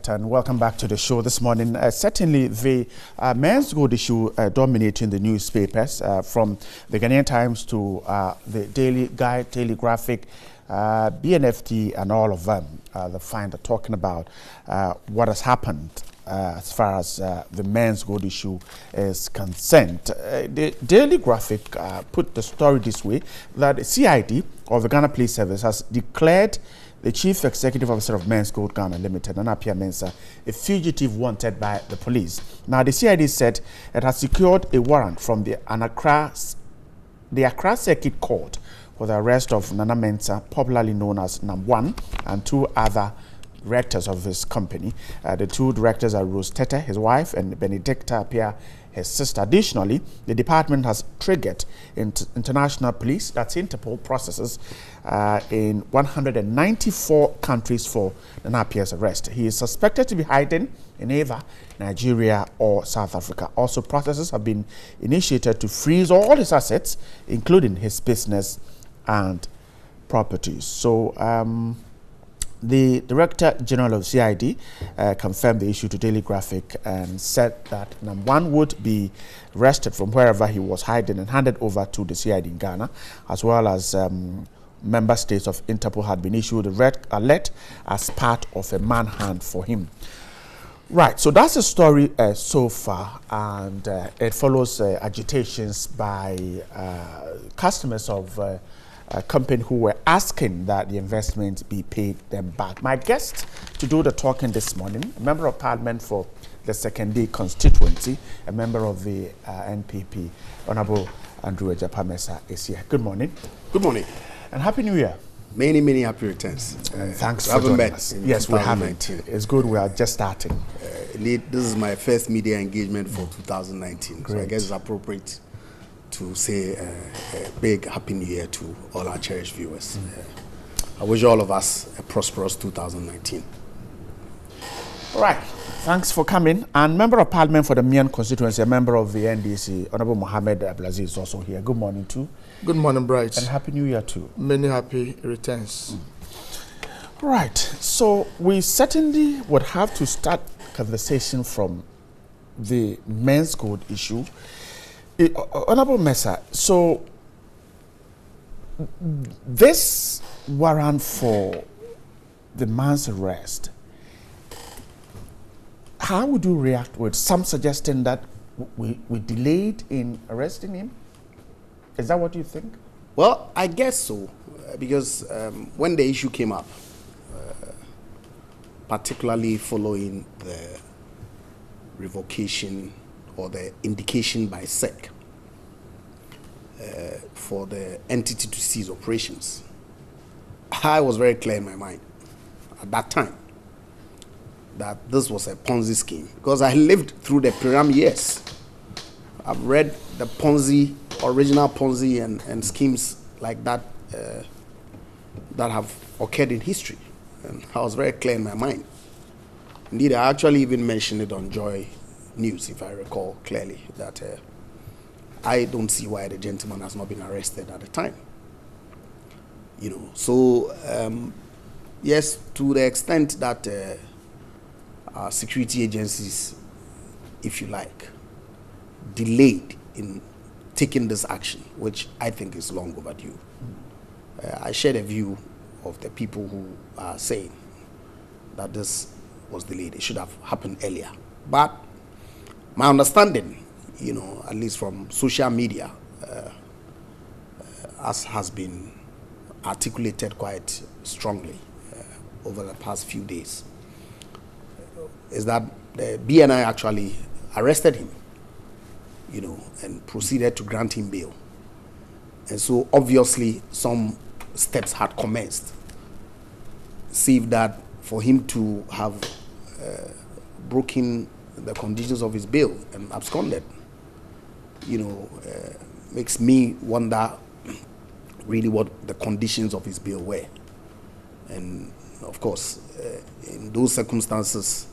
right, and welcome back to the show this morning. Certainly, the men's gold issue dominating the newspapers, from the Ghanaian Times to the Daily Guide, Daily Graphic, BNFT, and all of them. The find talking about what has happened as far as the men's gold issue is concerned. The Daily Graphic put the story this way, that the CID, or the Ghana Police Service, has declared the Chief Executive Officer of Men's Gold Ghana Limited, Anapia Mensah, a fugitive wanted by the police. Now, the CID said it has secured a warrant from the Accra Circuit Court for the arrest of Nana Mensah, popularly known as Nam1, and two other directors of his company. The two directors are Rose Tete, his wife, and Benedicta Apia, his sister. Additionally, the department has triggered international police, that's Interpol, processes in 194 countries for Nana Apia's arrest. He is suspected to be hiding in either Nigeria or South Africa. Also, processes have been initiated to freeze all his assets, including his business and properties. So, the Director General of CID confirmed the issue to Daily Graphic and said that Nam1 would be arrested from wherever he was hiding and handed over to the CID in Ghana, as well as member states of Interpol had been issued a red alert as part of a manhunt for him. Right, so that's the story so far, and it follows agitations by customers of a company who were asking that the investment be paid them back. My guest to do the talking this morning, a member of parliament for the Second Day constituency, a member of the NPP, Honorable Andrew Ejapamesa, is here. Good morning. Good morning. And Happy New Year. Many, many happy returns. Thanks for joining us. Yes, we haven't. It's good. We are just starting. This is my first media engagement for 2019. Great. So I guess it's appropriate to say a big Happy New Year to all our cherished viewers. I wish all of us a prosperous 2019. All right. Thanks for coming. And Member of Parliament for the Mion constituency, a member of the NDC, Honorable Mohammed, Abdul Aziz, is also here. Good morning too. Good morning, Bright. And Happy New Year too. Many happy returns. Right. So we certainly would have to start conversation from the men's gold issue. Honorable Mensah, so this warrant for the man's arrest, how would you react with some suggesting that we delayed in arresting him? Is that what you think? Well, I guess so, because when the issue came up, particularly following the revocation or the indication by SEC for the entity to cease operations, I was very clear in my mind at that time that this was a Ponzi scheme, because I lived through the Pyram years. I've read the Ponzi, original Ponzi and schemes like that that have occurred in history. And I was very clear in my mind. Indeed, I actually even mentioned it on Joy News, if I recall clearly, that I don't see why the gentleman has not been arrested at the time. You know, so yes, to the extent that our security agencies, if you like, delayed in taking this action, which I think is long overdue. I share the view of the people who are saying that this was delayed. It should have happened earlier. But my understanding, you know, at least from social media, as has been articulated quite strongly over the past few days, is that the BNI actually arrested him, you know, and proceeded to grant him bail. And so obviously some steps had commenced, save that for him to have broken the conditions of his bail and absconded, you know, makes me wonder really what the conditions of his bail were. And of course, in those circumstances,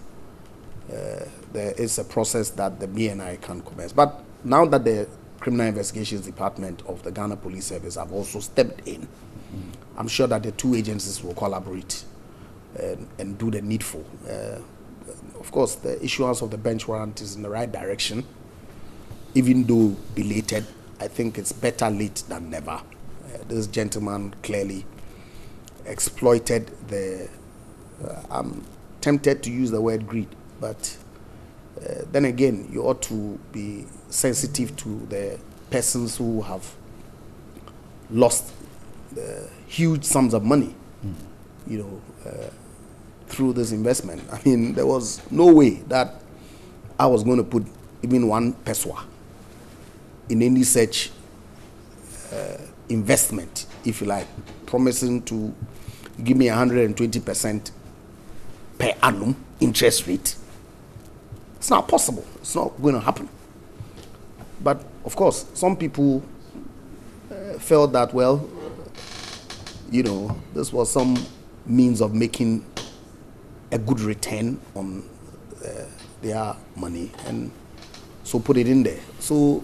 there is a process that the BNI can commence. But now that the Criminal Investigations Department of the Ghana Police Service have also stepped in, I'm sure that the two agencies will collaborate and do the needful. of course, the issuance of the bench warrant is in the right direction. Even though belated, I think it's better late than never. This gentleman clearly exploited the, I'm tempted to use the word greed, but then again, you ought to be sensitive to the persons who have lost huge sums of money, through this investment. I mean, there was no way that I was going to put even one pesewa in any such investment, if you like, promising to give me 120% per annum interest rate. It's not possible. It's not going to happen. But of course, some people felt that, well, this was some means of making a good return on their money, and so put it in there. So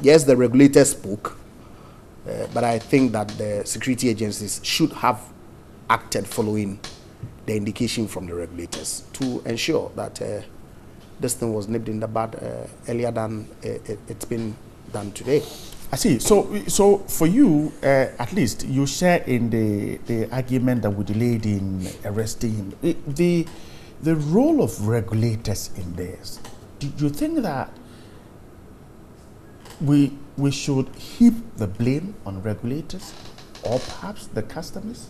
yes, the regulator spoke, but I think that the security agencies should have acted following the indication from the regulators to ensure that this thing was nipped in the bud earlier than it's been done today. I see. So for you, at least, you share in the argument that we delayed in arresting him. The role of regulators in this, do you think that we should heap the blame on regulators or perhaps the customers?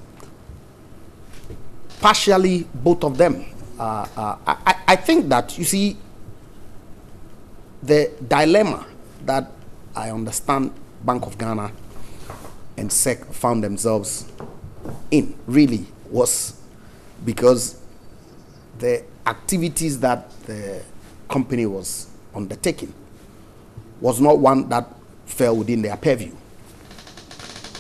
Partially, both of them. I think that, you see, the dilemma that I understand Bank of Ghana and SEC found themselves in really was because the activities that the company was undertaking was not one that fell within their purview.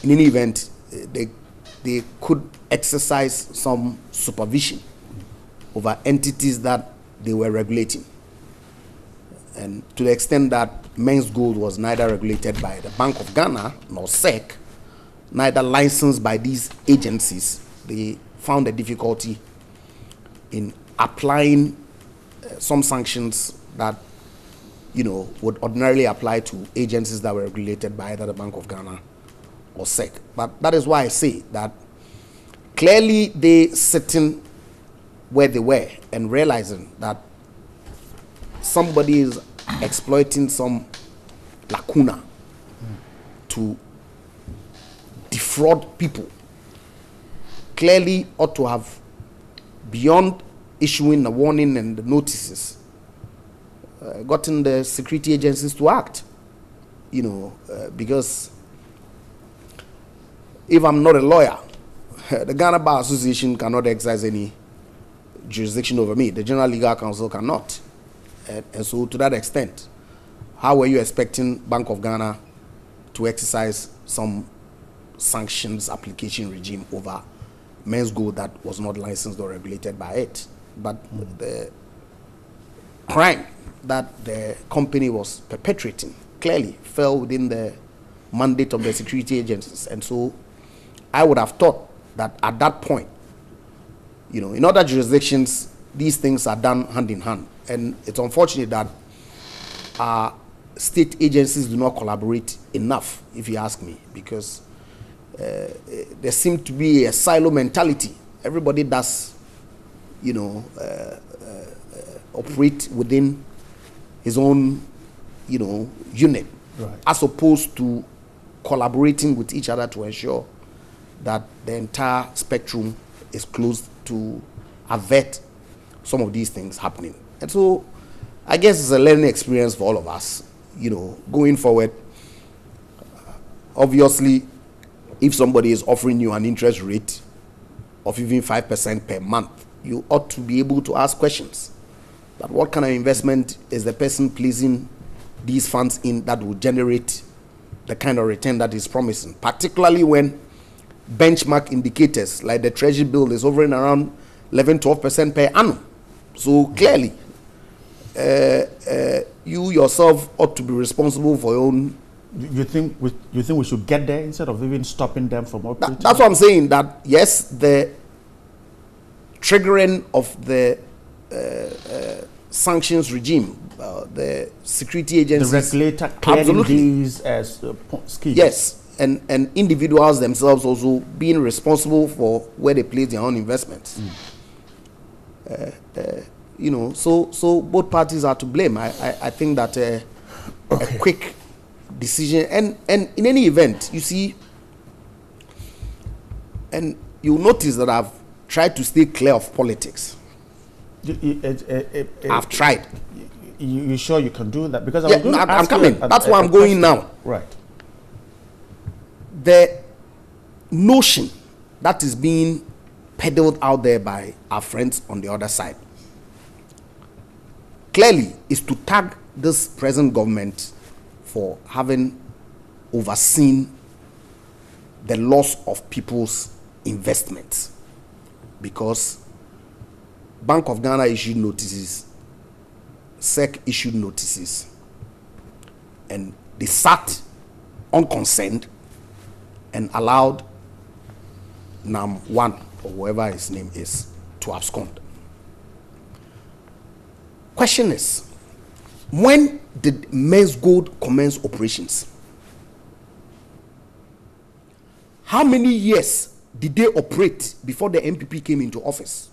In any event, they could exercise some supervision over entities that they were regulating. And to the extent that Men's Gold was neither regulated by the Bank of Ghana nor SEC, neither licensed by these agencies, they found a difficulty in applying some sanctions that would ordinarily apply to agencies that were regulated by either the Bank of Ghana or SEC. But that is why I say that clearly they sitting where they were and realizing that somebody is exploiting some lacuna to defraud people, clearly ought to have, beyond issuing a warning and the notices, gotten the security agencies to act. Because if I'm not a lawyer, the Ghana Bar Association cannot exercise any jurisdiction over me. The General Legal Counsel cannot. And so to that extent, how were you expecting Bank of Ghana to exercise some sanctions application regime over Men's Gold that was not licensed or regulated by it? But the crime that the company was perpetrating clearly fell within the mandate of the security agencies. And so I would have thought that at that point, in other jurisdictions, these things are done hand in hand. And it's unfortunate that our state agencies do not collaborate enough, if you ask me, because there seems to be a silo mentality. Everybody does, operate within his own, unit, right, as opposed to collaborating with each other to ensure that the entire spectrum is closed to avert some of these things happening. And so I guess it's a learning experience for all of us, going forward. Obviously, if somebody is offering you an interest rate of even 5% per month, you ought to be able to ask questions. But what kind of investment is the person placing these funds in that will generate the kind of return that is promising, particularly when benchmark indicators like the treasury bill is hovering around 11-12% per annum. So clearly, you yourself ought to be responsible for your own. You think we should get there instead of even stopping them from operating? That's what I'm saying. That yes, the triggering of the sanctions regime, the security agencies. The regulator clearing Absolutely. these as schemes. Yes, and individuals themselves also being responsible for where they place their own investments. You know, so both parties are to blame. I think that a quick decision, and in any event, you see, and you'll notice that I've tried to stay clear of politics. I've tried. You sure you can do that? Because I'm coming. That's why I'm going now. Right. The notion that is being peddled out there by our friends on the other side clearly is to tag this present government for having overseen the loss of people's investments, because Bank of Ghana issued notices, SEC issued notices, and they sat unconcerned and allowed NAM1 or whoever his name is to abscond. Question is, when did Men's Gold commence operations? How many years did they operate before the NPP came into office?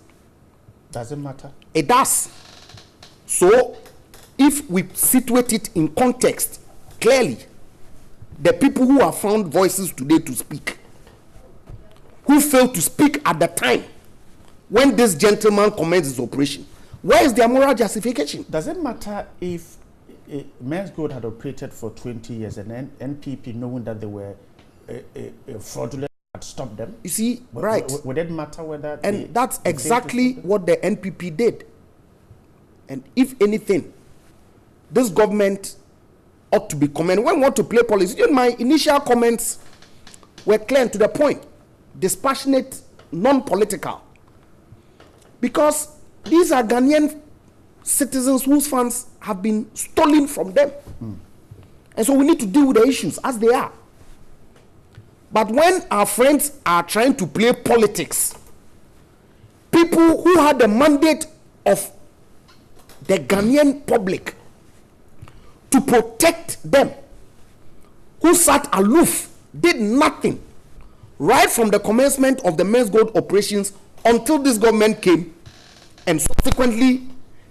Doesn't matter. It does. So, if we situate it in context, clearly, the people who have found voices today to speak, who failed to speak at the time when this gentleman commenced his operation, where is their moral justification? Does it matter if Men's Gold had operated for 20 years and then NPP, knowing that they were fraudulent, had stopped them? You see, right. Would it matter whether... And that's exactly what the NPP did. And if anything, this government ought to be commended. When we want to play politics, my initial comments were clear and to the point, dispassionate, non-political. Because these are Ghanaian citizens whose funds have been stolen from them. And so we need to deal with the issues as they are. But when our friends are trying to play politics, people who had the mandate of the Ghanaian public to protect them, who sat aloof, did nothing, right from the commencement of the Men's Gold operations until this government came, and subsequently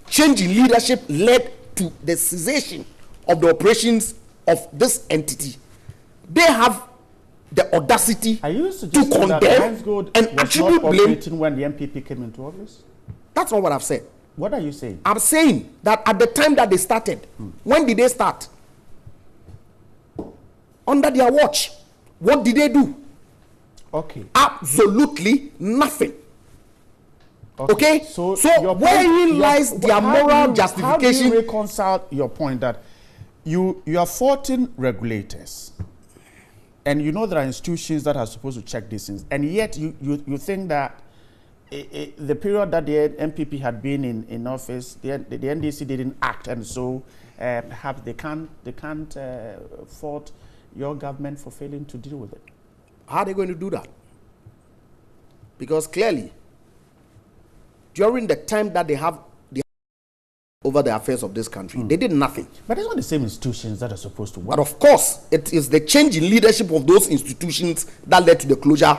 change in leadership led to the cessation of the operations of this entity. They have the audacity to condemn and attribute blame when the MPP came into office. That's not what I've said. What are you saying? I'm saying that at the time that they started, when did they start? Under their watch. What did they do? Okay. Absolutely nothing. Okay? So wherein lies their how moral justification? How do you reconcile your point that you are faulting regulators, and you know there are institutions that are supposed to check these things, and yet you think that the period that the MPP had been in office, the NDC didn't act, and so perhaps they can't fault your government for failing to deal with it. How are they going to do that? Because clearly, during the time that they have over the affairs of this country, they did nothing. But it's not the same institutions that are supposed to work. But of course, it is the change in leadership of those institutions that led to the closure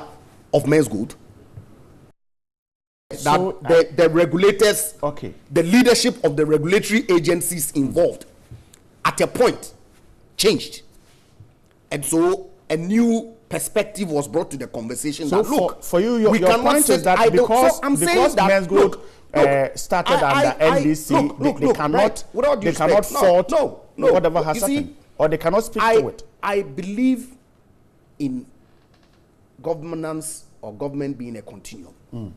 of Men's Gold. So, the regulators, okay, the leadership of the regulatory agencies involved at a point changed. And so a new perspective was brought to the conversation. So that, look, for you, your point is that because Men's Gold started under NDC, they cannot fault whatever has happened, or they cannot speak to it. I believe in governance or government being a continuum.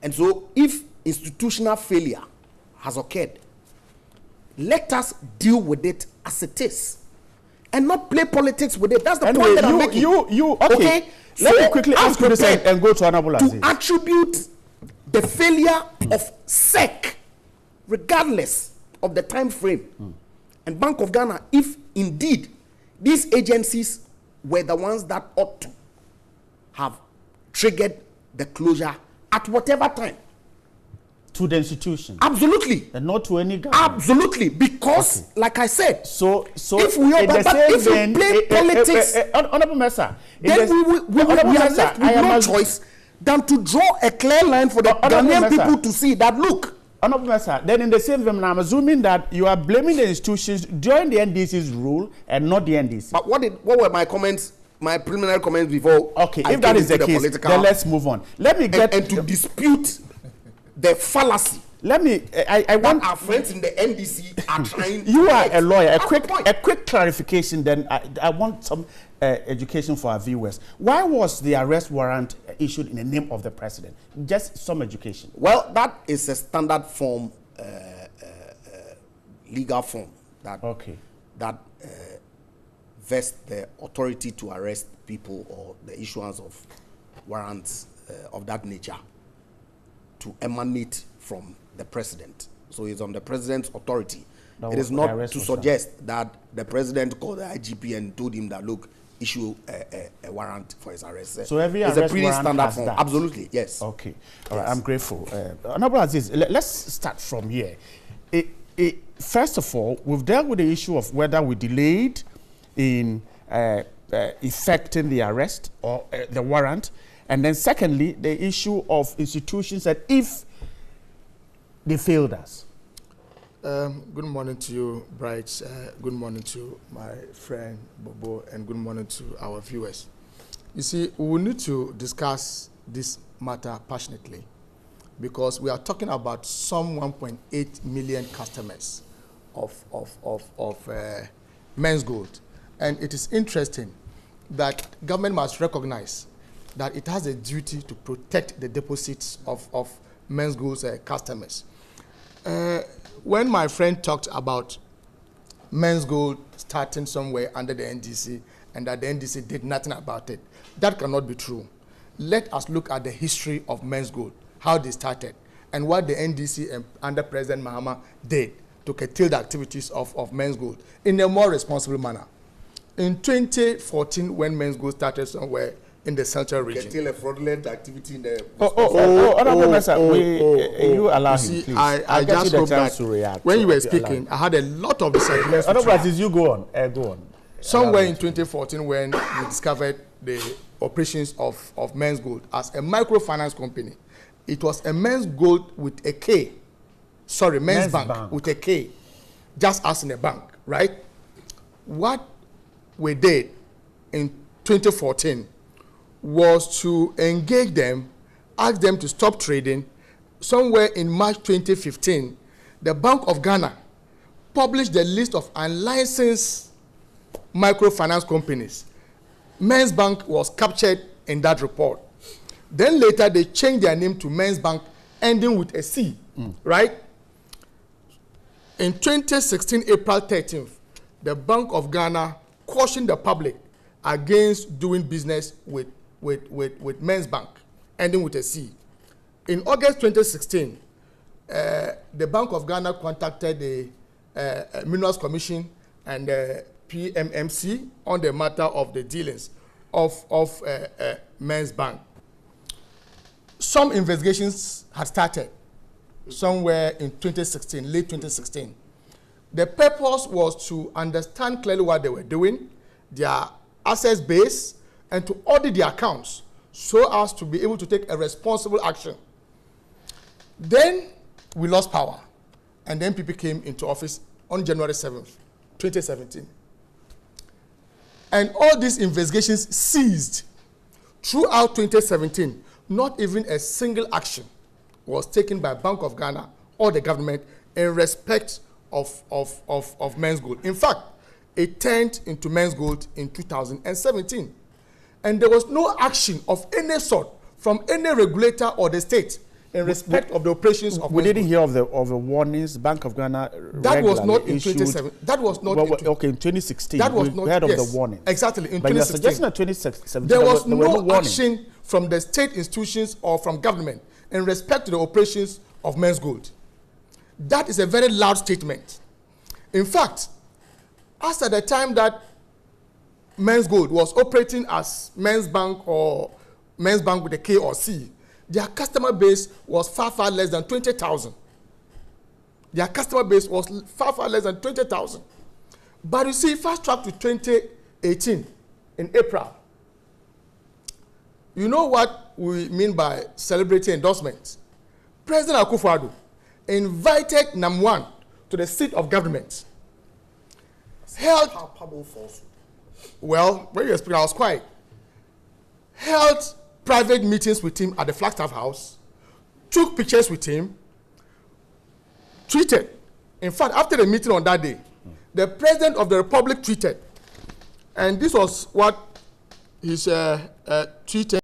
And so if institutional failure has occurred, let us deal with it as it is and not play politics with it. That's the point that I'm making. Okay. Let me quickly ask you this and go to Honorable Aziz. To attribute the failure of SEC, regardless of the time frame, and Bank of Ghana, if indeed these agencies were the ones that ought to have triggered the closure at whatever time. To the institution. Absolutely. And not to any government. Absolutely. Because, like I said, so if we are if we play politics, Honorable Mesa, then we are left with no choice than to draw a clear line for the Ghanaian people to see that, look. Honorable Mesa, then in the same vein, I'm assuming that you are blaming the institutions during the NDC's rule and not the NDC. But what were my comments? My preliminary comments before. Okay, if that is the case, then let's move on. Let me get and to dispute the fallacy. Let me. I want our friends in the NDC are trying. You are a lawyer. A quick clarification. Then I want some education for our viewers. Why was the arrest warrant issued in the name of the president? Just some education. Well, that is a standard form, legal form that vests the authority to arrest people or the issuance of warrants of that nature to emanate from the president. So it's on the president's authority. It is not to suggest that the president called the IGP and told him that, look, issue a warrant for his arrest. So every arrest is a pretty warrant standard has form. that. Absolutely, yes. Okay, all right. I'm grateful. Honorable Aziz, let's start from here. First of all, we've dealt with the issue of whether we delayed in effecting the arrest or the warrant, and then secondly, the issue of institutions that if they failed us. Good morning to you, Bright. Good morning to my friend Bobo, and good morning to our viewers. You see, we will need to discuss this matter passionately because we are talking about some 1.8 million customers of Men's Gold. And it is interesting that government must recognize that it has a duty to protect the deposits of Men's Gold's customers. When my friend talked about Men's Gold starting somewhere under the NDC and that the NDC did nothing about it, that cannot be true. Let us look at the history of Men's Gold, how they started, and what the NDC and under President Mohammed did to curtail the activities of Men's Gold in a more responsible manner. In 2014, when Men's Gold started somewhere in the central region. Curtail a fraudulent activity in the... You allow him, please. I just hope that when you were speaking, I had a lot of disagreements. Otherwise, you go on. Go on. Somewhere in 2014, when we discovered the operations of Men's Gold as a microfinance company, it was a Men's Gold with a K. Sorry, Men's Bank with a K, just as in a bank, right? What we did in 2014 was to engage them, ask them to stop trading. Somewhere in March 2015, the Bank of Ghana published the list of unlicensed microfinance companies. Men's Bank was captured in that report. Then later, they changed their name to Men's Bank, ending with a C, right? In 2016, April 13th, the Bank of Ghana cautioned the public against doing business with Men's Bank, ending with a C. In August 2016, the Bank of Ghana contacted the Minerals Commission and the PMMC on the matter of the dealings of Men's Bank. Some investigations had started somewhere in 2016, late 2016. The purpose was to understand clearly what they were doing, their assets base, and to audit their accounts so as to be able to take a responsible action. Then we lost power, and then NPP came into office on January 7th, 2017. And all these investigations ceased. Throughout 2017, not even a single action was taken by Bank of Ghana or the government in respect of Men's Gold. In fact, it turned into Men's Gold in 2017. And there was no action of any sort from any regulator or the state in respect of the operations of we didn't hear of the warnings Bank of Ghana that was not in 2017. That was not in 2016. That was not heard of the warnings. Exactly, in but 2016. You're suggesting that 2017 there was no action from the state institutions or from government in respect to the operations of Men's Gold. That is a very loud statement. In fact, as at the time that Men's Gold was operating as Men's Bank or Men's Bank with a K or C, their customer base was far, far less than 20,000. Their customer base was far, far less than 20,000. But you see, fast track to 2018 in April. You know what we mean by celebrity endorsements? President Akufo-Addo invited Nam1 to the seat of government. Held palpable falsehood. Well, when you explain, I was quiet. Held private meetings with him at the Flagstaff House, took pictures with him, tweeted. In fact, after the meeting on that day, the President of the Republic tweeted, and this was what he tweeted.